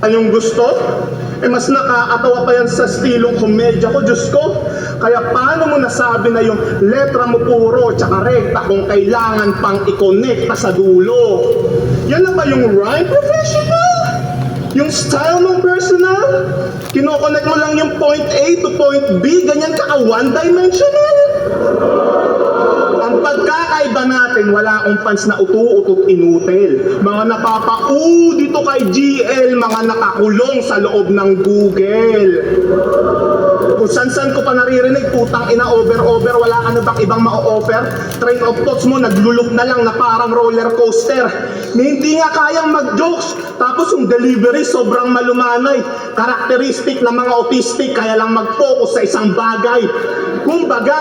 kanta yung gusto? Mas nakakatawa pa yan sa stilong komedya ko, Diyos ko. Kaya paano mo nasabi na yung letra mo puro tsaka rekta kung kailangan pang i-connect sa dulo? Yan na ba yung rhyme professional? Yung style mong personal? Kinoconnect mo lang yung point A to point B, ganyan ka one-dimensional? Ang pagkakaiba natin, wala akong fans na utu-utot inutil. Mga napapau dito kay GL, mga nakakulong sa loob ng Google. Kung san-san ko pa naririnig, putang ina, over, wala ka na bang ibang ma-offer? Train of thoughts mo, naglulok na lang na parang roller coaster. Hindi nga kayang mag-jokes, tapos yung delivery sobrang malumanay. Karakteristik ng mga autistic, kaya lang mag-focus sa isang bagay. Kumbaga,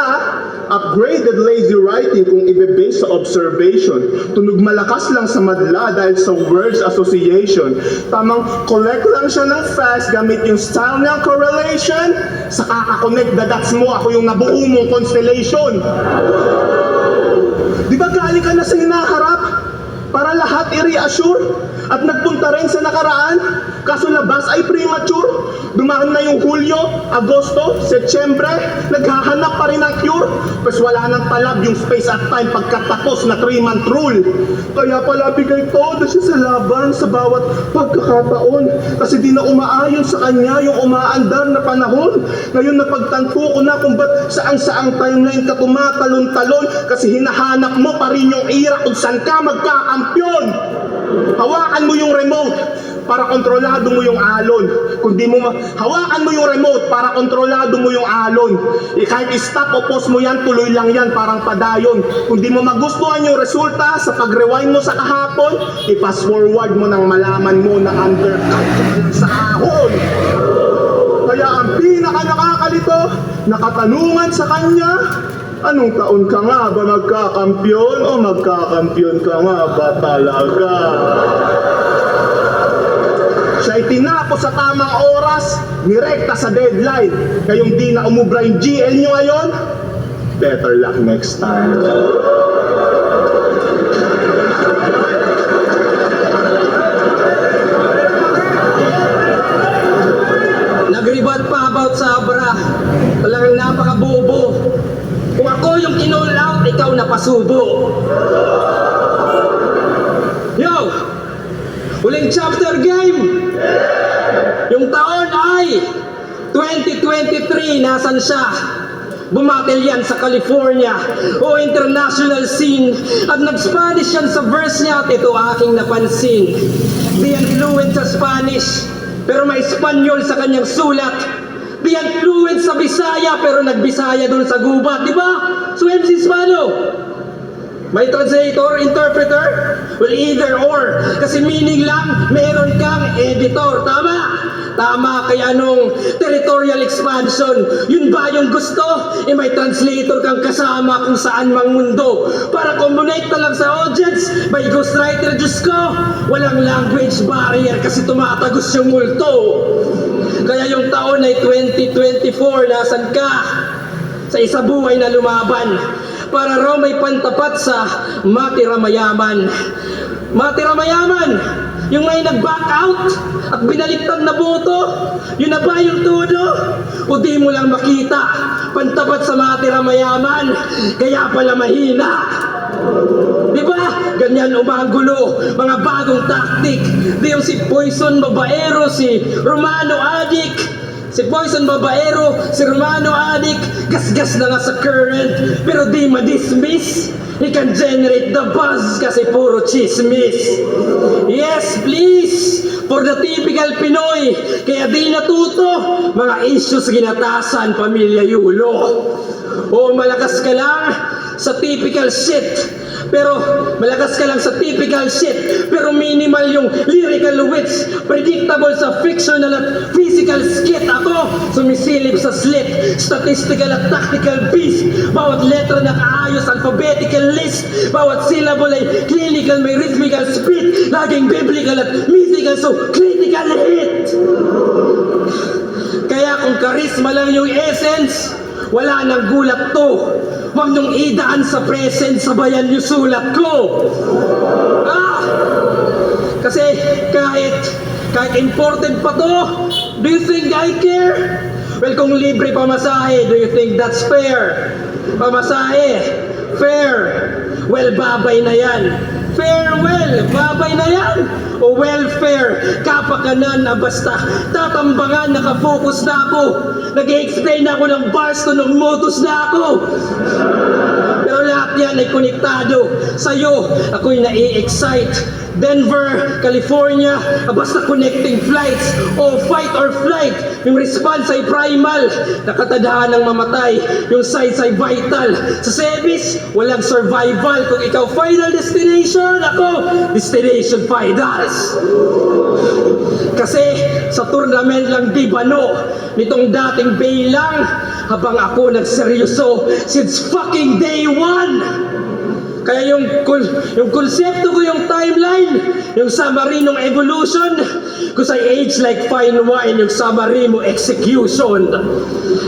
upgraded lazy writing kung ibe-base sa observation. Tunog malakas lang sa madla dahil sa words association. Tamang collect lang siya ng fast gamit yung style ng correlation. Sa kaka-connect the dots mo, ako yung nabuo mong constellation. Di ba galing ka na sa hinaharap? Para lahat i-reassure at nagpunta rin sa nakaraan, kaso labas ay premature. Dumaan na yung Hulyo, Agosto, Setyembre, naghahanap pa rin ng cure. Pues wala nang talab yung space at time pagkatapos na 3-month rule. Kaya pala bigay todo siya sa laban sa bawat pagkakataon. Kasi di na umaayon sa kanya yung umaandar na panahon. Ngayon napagtanto ko na kung ba't saang-saang timeline ka tumatalon-talon. Kasi hinahanap mo pa rin yung era kung saan ka magkakampiyon. Hawakan mo yung remote para kontrolado mo yung alon. Kung di mo hawakan mo yung remote para kontrolado mo yung alon. Kahit stop o pause mo yan, tuloy lang yan, parang padayon. Kung di mo magustuhan yung resulta sa pag-rewind mo sa kahapon, i-fast forward mo nang malaman mo na undercut sa ahon. Kaya ang pinaka nakakalito, nakatanungan sa kanya, anong taon ka nga ba magkakampyon o magkakampyon ka nga ba talaga? Siya ay tinapos sa tamang oras, nirekta sa deadline. Kayong di na umubra yung GL nyo ngayon, better luck next time. Nag-rebut pa about sa Abra. Talagang napakabobo. Kung ako yung kinall out, ikaw napasubo. Yo! Huling chapter game! Yung taon ay 2023, nasan siya? Bumatil yan sa California o international scene at nag-Spanish yan sa verse niya at ito aking napansin. Di yan fluent sa Spanish pero may Espanyol sa kanyang sulat. Di yan fluent sa Bisaya pero nag-Bisaya dun sa gubat, di ba? So MC Spano, may translator, interpreter? Well, either or. Kasi meaning lang, meron kang editor. Tama? Tama, kaya anong territorial expansion? Yun ba yung gusto? May translator kang kasama kung saan mang mundo. Para communicate lang sa audience, may ghostwriter, Diyos ko. Walang language barrier kasi tumatagos yung multo. Kaya yung taon ay 2024, nasan ka? Sa isa buhay na lumaban. Para raw may pantapat sa matira mayaman. Matira mayaman, yung may nag-back out at binaliktad na boto, yun na ba yung todo? O di mo lang makita, pantapat sa matira mayaman, kaya pala mahina. Di ba? Ganyan umagulo, mga bagong tactic. Di yung si Poison Babaero, si Romano Addict. Si Poison Babaero, si Romano Addict, gasgas na nga sa current, pero di ma-dismiss. He can generate the buzz kasi puro chismis. Yes, please, for the typical Pinoy, kaya di natuto, mga issues ginatasan, pamilya yulo. O malakas ka lang sa typical shit, pero malakas ka lang sa typical shit, pero minimal yung lyrical wits, predictable sa fictional at physical skit. Ako, sumisilip sa slit, statistical at tactical beast. Bawat letra nakaayos, alphabetical list. Bawat syllable ay clinical, may rhythmical speed. Laging biblical at mythical, so critical hit. Kaya kung charisma lang yung essence, wala nang gulat to. Huwag niyong idaan sa present, sabayan niyo sulat ko. Kasi kahit Kahit imported pa to, do you think I care? Well, kung libre pamasahe, do you think that's fair? Pamasahe, fair. Well, babay na yan. Farewell, babay na yan. O welfare, kapakanan na basta tatambangan, nakafocus na ako. Nag-explain na ako ng bars to ng motos na ako. Pero lahat yan ay konektado. Sa'yo, ako'y nai-excite. Denver, California, basta connecting flights. O fight or flight. Yung response ay primal. Nakatadhaan ng mamatay. Yung sights ay vital. Sa service, walang survival. Kung ikaw final destination, ako destination finals. Kasi sa tournament lang di bano nitong dating bailang habang ako nagseryoso since fucking day one. Kaya yung konsepto ko, yung timeline, yung summary ng evolution, cause I age like fine wine, yung summary mo execution.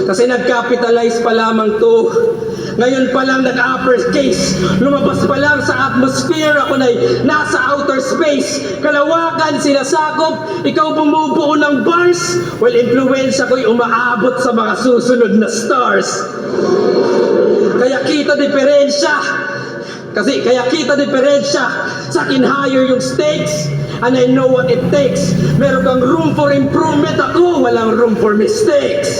Kasi nag-capitalize pa lamang to. Ngayon pa lang nag-uppercase. Lumabas pa lang sa atmosphere. Ako na'y nasa outer space. Kalawakan, sinasakop. Ikaw bumubuo ng bars. Well, influensya ko'y umaabot sa mga susunod na stars. Kaya kita diferensya. Kaya kita diferensya. Sa akin higher yung stakes. And I know what it takes. Meron kang room for improvement. Ako, walang room for mistakes.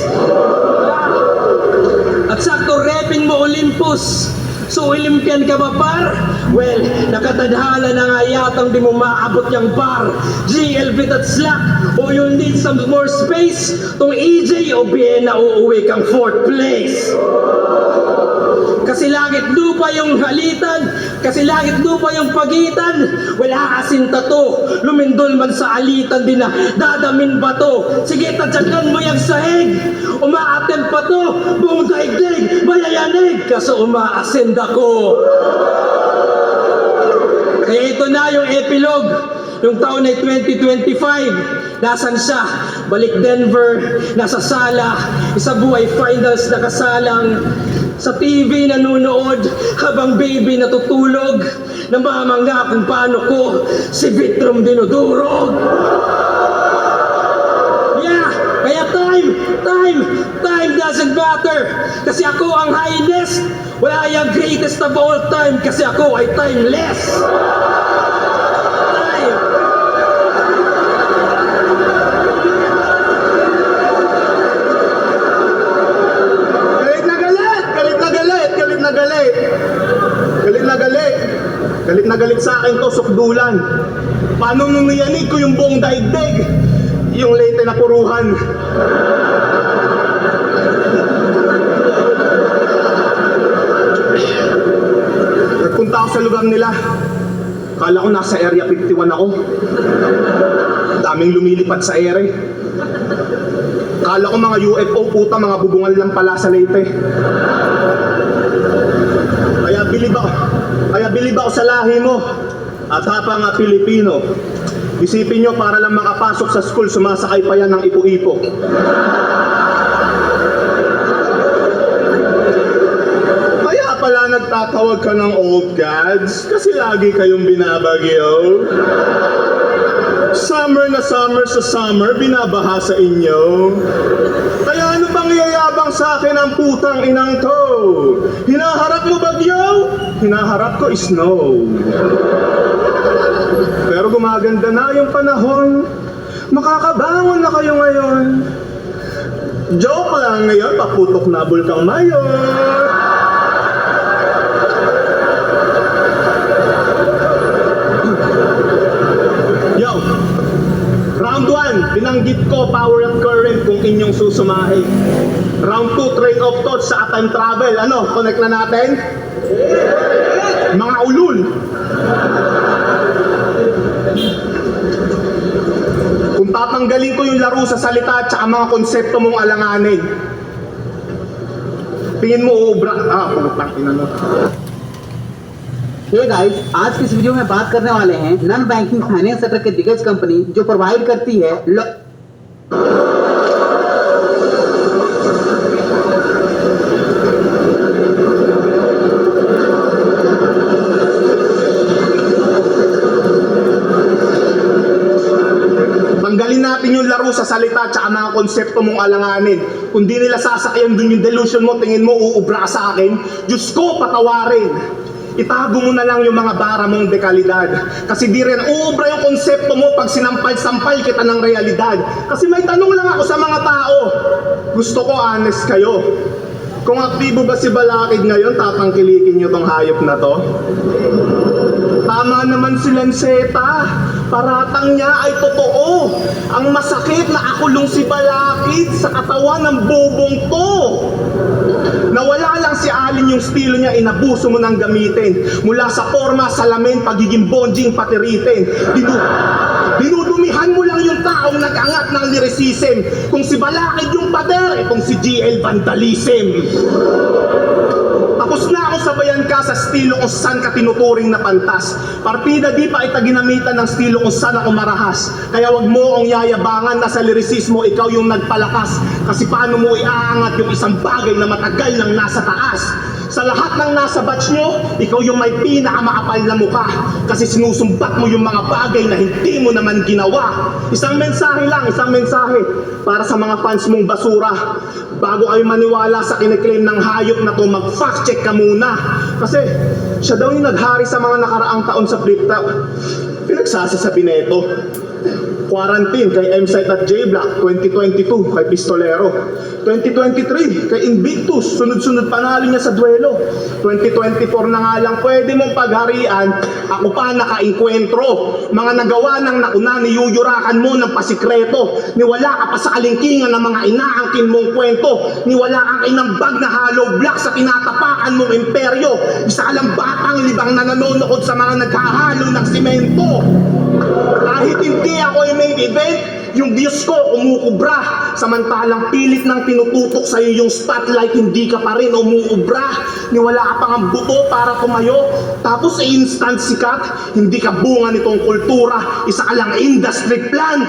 At sakto repin mo Olympus. So Olympian ka ba par? Well, nakatadhana na nga yatang di mo maabot yung bar. GLV at slack. O you'll need some more space. Tong EJ o Vienna uuwi kang 4th place. Kasi langit lupa yung halitan. Kasi langit lupa yung pagitan. Wala asinta to. Lumindol man sa alitan din na dadamin ba to. Sige, tadyakan mo yung sahig. Umaatem pa to. Buong daigdig, mayayanig. Kaso umaasin ako. Kaya ito na yung epilogue. Yung taon ay 2025. Nasaan siya? Balik Denver. Nasa sala. Isa buhay finals nakasalang. Sa TV nanonood habang baby natutulog. Namamangga kung paano ko si Vitrom dinudurog. Yeah, kaya time doesn't matter. Kasi ako ang highest. Wala yung greatest of all time. Kasi ako ay timeless. Galit na galit sa akin to, sukdulan. Paano nung niyanig ko yung buong daigdig? Yung late na puruhan. Nagpunta ako sa lugar nila. Kala ko nasa Area 51 ako. Daming lumilipad sa ere. Kala ko mga UFO, puta, mga bubungal lang pala sa Leyte. Kaya bilib ako sa lahi mo at hapa nga Pilipino. Isipin nyo, para lang makapasok sa school, sumasakay pa yan ng ipo-ipo. Kaya pala nagtatawag ka ng old gods kasi lagi kayong binabagyo. Summer na summer sa summer, binabaha sa inyo. Kaya ano bang iyayabang sa akin ang putang inang to? Hinaharap mo bagyo? Hinaharap ko snow. Pero gumaganda na yung panahon. Makakabangon na kayo ngayon. Joke lang, ngayon paputok na Bulkang Mayor. Yo, round 1, binanggit ko power and current kung inyong susumahin. Round 2, train of thought sa time travel. Ano, connect na natin? Mga ulul. Kung tatanggalin ko yung laro sa salita at saka mga konsepto mong alanganin, tingin mo uubra. Putang ina mo. Hey guys, आज की इस वीडियो में बात करने वाले हैं non banking finance sector की दिग्गज कंपनी जो प्रोवाइड करती है gamitin yung laro sa salita tsaka mga konsepto mong alanganin. Kung di nila sasakyan dun yung delusion mo, tingin mo uubra ka sa akin, Diyos ko, patawarin. Itago mo na lang yung mga bara mong dekalidad. Kasi di rin uubra yung konsepto mo pag sinampal-sampal kita ng realidad. Kasi may tanong lang ako sa mga tao. Gusto ko honest kayo. Kung aktibo ba si Balakid ngayon, tatangkilikin nyo tong hayop na to? Tama naman si Lanceta. Paratang niya ay totoo. Ang masakit na akulong si Balakid sa katawan ng bobong to. Nawala lang si Alin yung estilo niya, inabuso mo ng gamitin. Mula sa forma, salamin, pagiging bonjing, patiritin. Dinudumihan mo lang yung taong nag-angat ng lyricism. Kung si Balakid yung pader, itong si GL vandalism. Tapos na akong sabayan ka sa estilo kung saan ka tinuturing na pantas. Partida di pa ita ginamitan ng estilo kung saan ako marahas. Kaya wag mo akong yayabangan na sa lyricismo ikaw yung nagpalakas. Kasi paano mo iaangat yung isang bagay na matagal nang nasa taas? Sa lahat ng nasa batch nyo, ikaw yung may pinakamakapal na mukha. Kasi sinusumbat mo yung mga bagay na hindi mo naman ginawa. Isang mensahe lang, isang mensahe para sa mga fans mong basura. Bago kayo maniwala sa kiniklaim ng hayop na to, mag-fact check ka muna. Kasi siya daw yung naghari sa mga nakaraang taon sa flip top. Pinagsasasabi na ito. Quarantine kay M-Site at J-Block, 2022 kay Pistolero, 2023 kay Invictus, sunod-sunod panalo niya sa duelo, 2024 na nga lang pwede mong pagharian, ako pa naka-enkwentro, mga nagawa ng nauna, niyuyurakan mo ng pasikreto, niwala ka pa sa kalingkingan ng mga inaangkin mong kwento, niwala kang inambag na hollow block sa tinatapakan mong imperyo, isa ka lang batang libang na nanonood sa mga naghahalo ng simento. Kahit hindi ako yung main event, yung Diyos ko umukubra. Samantalang pilit ng tinututok sa'yo yung spotlight, hindi ka pa rin umuubra. Niwala ka pang ang buto para tumayo. Tapos instant sikat, hindi ka bunga nitong kultura. Isa ka lang industry plant.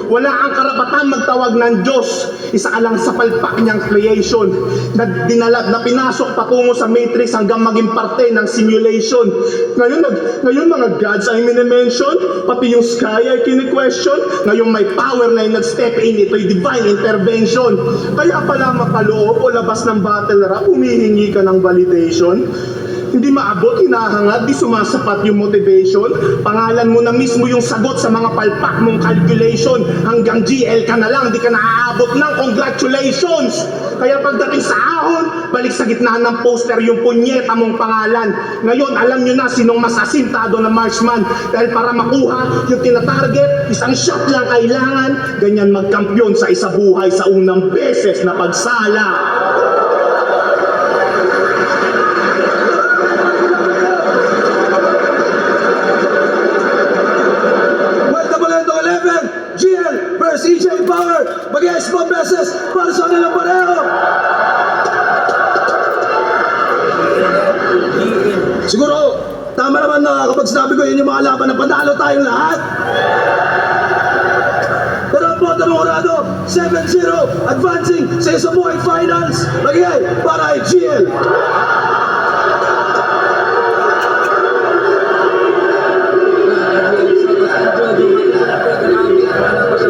Wala ang karapatan magtawag ng Diyos. Isa ka lang sa palpak niyang creation. Na pinasok patungo sa matrix hanggang maging parte ng simulation. Ngayon mga gods ay minimension, pati yung sky ay kini-question. Ngayon may power na yung nag-step in, ito'y divine intervention. Kaya pala mapaloob o labas ng battle rap, humihingi ka ng validation. Hindi maabot, hinahangad, di sumasapat yung motivation. Pangalan mo na mismo yung sagot sa mga palpak mong calculation. Hanggang GL ka na lang, di ka naaabot ng congratulations. Kaya pagdating sa ahon, balik sa gitna ng poster yung punyeta mong pangalan. Ngayon, alam nyo na sinong mas asintado na marksman. Dahil para makuha yung tinatarget, isang shot lang kailangan. Ganyan magkampiyon sa isa buhay sa unang beses na pagsala. GL versus EJ Power, mag-i-spot beses para sa kanilang pareho. Siguro, tama naman na kapag sinabi ko yun yung mga laban na panalo tayong lahat. Pero ang Boto Morado, 7-0, advancing sa isa buhay finals. Mag-i para kay GL.